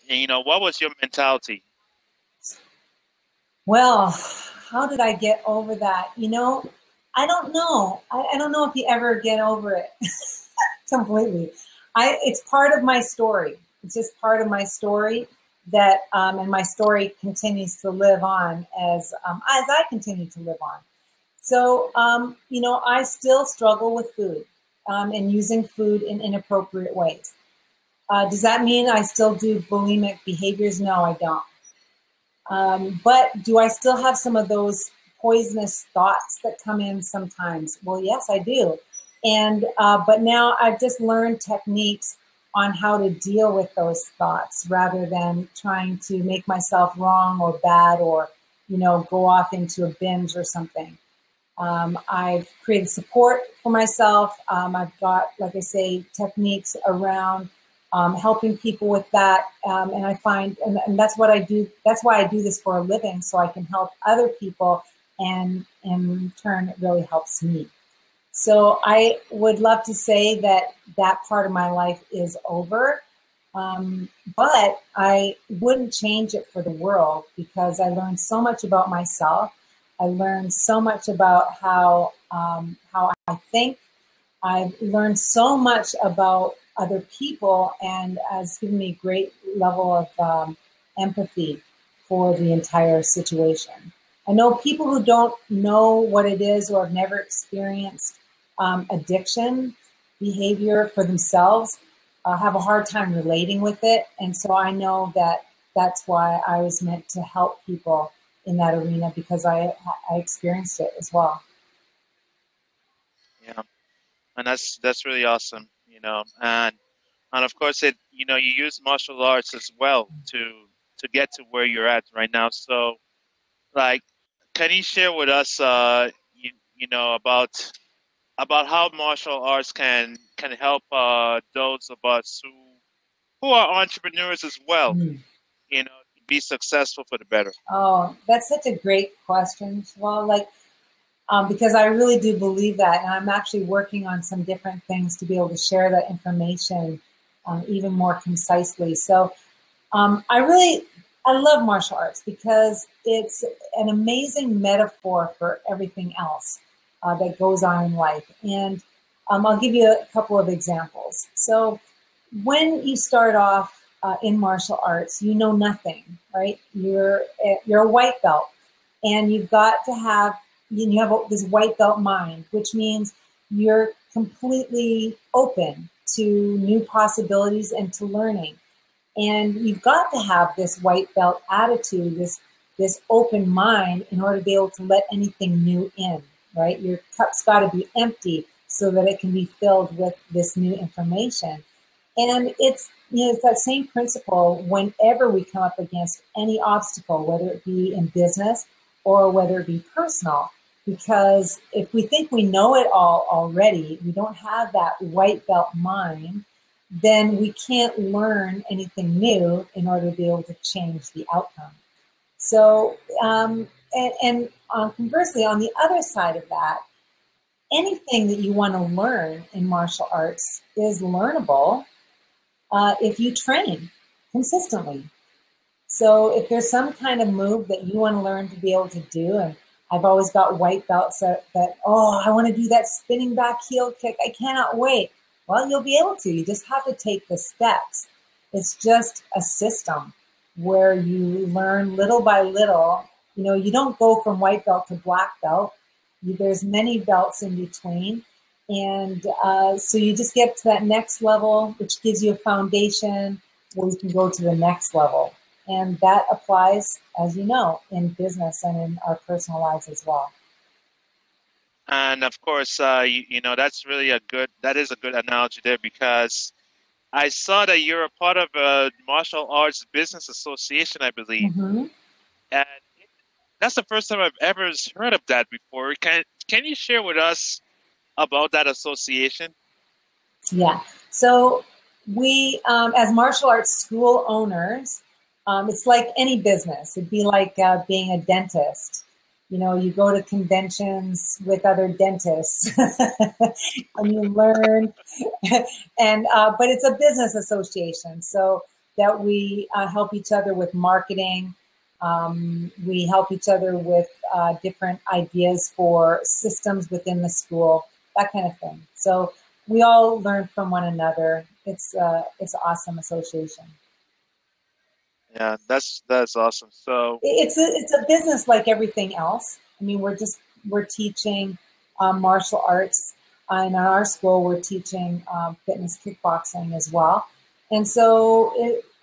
And, what was your mentality? Well, how did I get over that? I don't know. I don't know if you ever get over it completely. It's part of my story. It's just part of my story that, and my story continues to live on as I continue to live on. So, I still struggle with food, and using food in inappropriate ways. Does that mean I still do bulimic behaviors? No, I don't. But do I still have some of those poisonous thoughts that come in sometimes? Well, yes, I do. And but now I've just learned techniques on how to deal with those thoughts rather than trying to make myself wrong or bad or go off into a binge or something. I've created support for myself. I've got, like I say, techniques around helping people with that. And I find, and that's what I do. That's why I do this for a living, so I can help other people, and in turn, it really helps me. So I would love to say that that part of my life is over. But I wouldn't change it for the world because I learned so much about myself. I learned so much about how I think. I've learned so much about other people, and has given me a great level of empathy for the entire situation. I know people who don't know what it is or have never experienced addiction behavior for themselves have a hard time relating with it. And so I know that that's why I was meant to help people in that arena, because I experienced it as well. Yeah, and that's really awesome. And of course, you use martial arts as well to get to where you're at right now. So, like, can you share with us, about how martial arts can help those of us who are entrepreneurs as well, Mm. be successful for the better. Oh, that's such a great question. Well, because I really do believe that, and I'm actually working on some different things to be able to share that information even more concisely. So, I love martial arts because it's an amazing metaphor for everything else that goes on in life. And I'll give you a couple of examples. So, when you start off in martial arts, you know nothing, right? You're a white belt, and you've got to have you have this white belt mind, which means you're completely open to new possibilities and to learning. And you've got to have this white belt attitude, this open mind, in order to be able to let anything new in, right? Your cup's got to be empty so that it can be filled with this new information. And it's that same principle whenever we come up against any obstacle, whether it be in business or whether it be personal. Because if we think we know it all already, we don't have that white belt mind, then we can't learn anything new in order to be able to change the outcome. So, conversely, on the other side of that, anything that you want to learn in martial arts is learnable if you train consistently. So if there's some kind of move that you want to learn to be able to do, and I've always got white belts oh, I want to do that spinning back heel kick. I cannot wait. Well, you'll be able to. You just have to take the steps. It's just a system where you learn little by little. You don't go from white belt to black belt. There's many belts in between. And so you just get to that next level, which gives you a foundation where you can go to the next level. And that applies, as you know, in business and in our personal lives as well. And of course, that is a good analogy there, because I saw that you're a part of a martial arts business association, I believe. Mm-hmm. And that's the first time I've ever heard of that before. Can you share with us about that association? Yeah. So we, as martial arts school owners, it's like any business. It'd be like being a dentist. You go to conventions with other dentists and you learn. But it's a business association. So that we help each other with marketing. We help each other with different ideas for systems within the school, that kind of thing. So we all learn from one another. It's an awesome association. Yeah, that's awesome. So, It's a business like everything else. I mean, we're teaching martial arts, and in our school we're teaching fitness kickboxing as well. And so,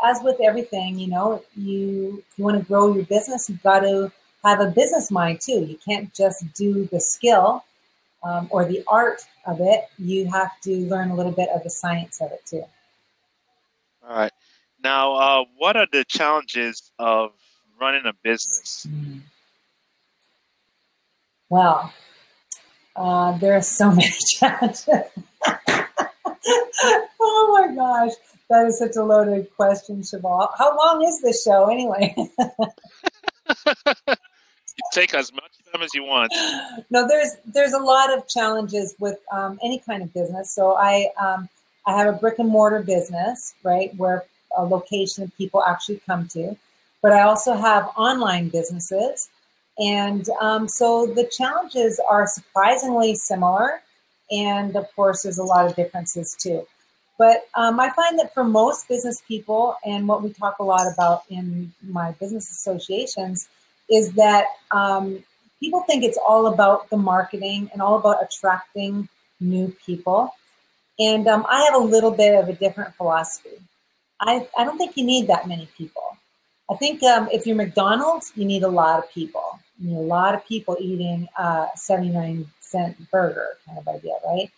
as with everything, if you want to grow your business, you've got to have a business mind too. You can't just do the skill or the art of it. You have to learn a little bit of the science of it too. all right. Now, what are the challenges of running a business? Well, there are so many challenges. Oh my gosh, that is such a loaded question, Cheval. How long is this show anyway? You take as much time as you want. No, there's a lot of challenges with any kind of business. So I have a brick and mortar business, right, where a location people actually come to, but I also have online businesses, and so the challenges are surprisingly similar, and of course there's a lot of differences too. But I find that for most business people, and what we talk a lot about in my business associations, is that people think it's all about the marketing and all about attracting new people. And I have a little bit of a different philosophy. I don't think you need that many people. I think if you're McDonald's, you need a lot of people. You need a lot of people eating a 79-cent burger kind of idea, right?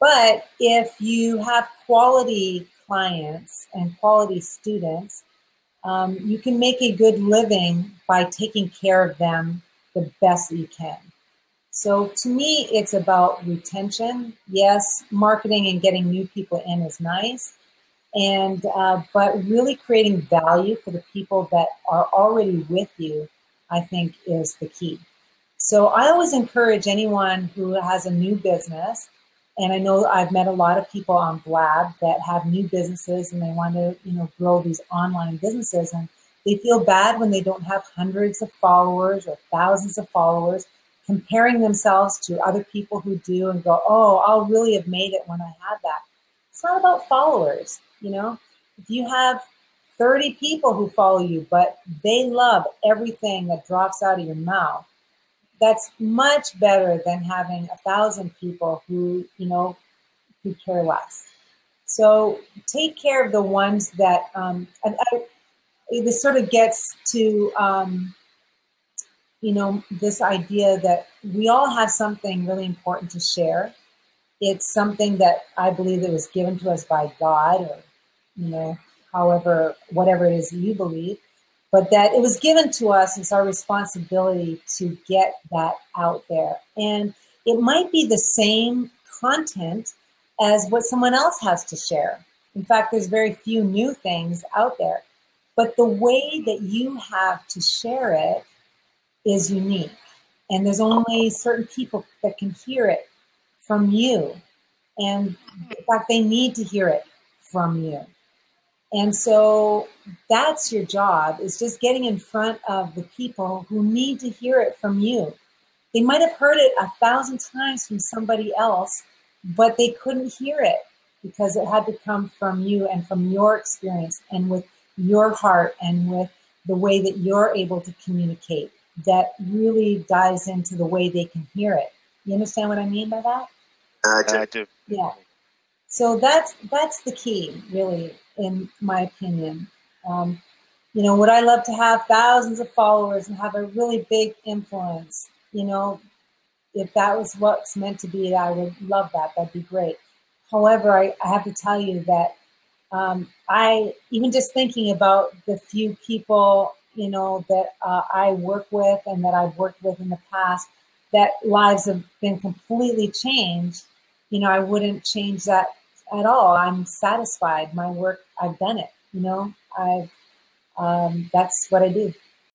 But if you have quality clients and quality students, you can make a good living by taking care of them the best that you can. So to me, it's about retention. Yes, marketing and getting new people in is nice, and but really creating value for the people that are already with you, I think, is the key. So I always encourage anyone who has a new business, and I know I've met a lot of people on Blab that have new businesses and they want to, grow these online businesses, and they feel bad when they don't have hundreds of followers or thousands of followers, comparing themselves to other people who do and go, oh, I'll really have made it when I had that. It's not about followers, If you have 30 people who follow you, but they love everything that drops out of your mouth, that's much better than having 1,000 people who care less. So take care of the ones that, this sort of gets to, this idea that we all have something really important to share. It's something that I believe that was given to us by God, or, whatever it is that you believe, but that it was given to us. It's our responsibility to get that out there. And it might be the same content as what someone else has to share. In fact, there's very few new things out there, but the way that you have to share it is unique. And there's only certain people that can hear it from you. And in fact, they need to hear it from you. And so that's your job, is just getting in front of the people who need to hear it from you. They might have heard it 1,000 times from somebody else, but they couldn't hear it because it had to come from you and from your experience and with your heart and with the way that you're able to communicate. That really dives into the way they can hear it. You understand what I mean by that? I do. Yeah. So that's the key, really, in my opinion. Would I love to have thousands of followers and have a really big influence? If that was what's meant to be, I would love that. That'd be great. However, I have to tell you that I, even just thinking about the few people, that I work with and that I've worked with in the past, that lives have been completely changed, I wouldn't change that at all. I'm satisfied. My work, I've done it, I've, that's what I do.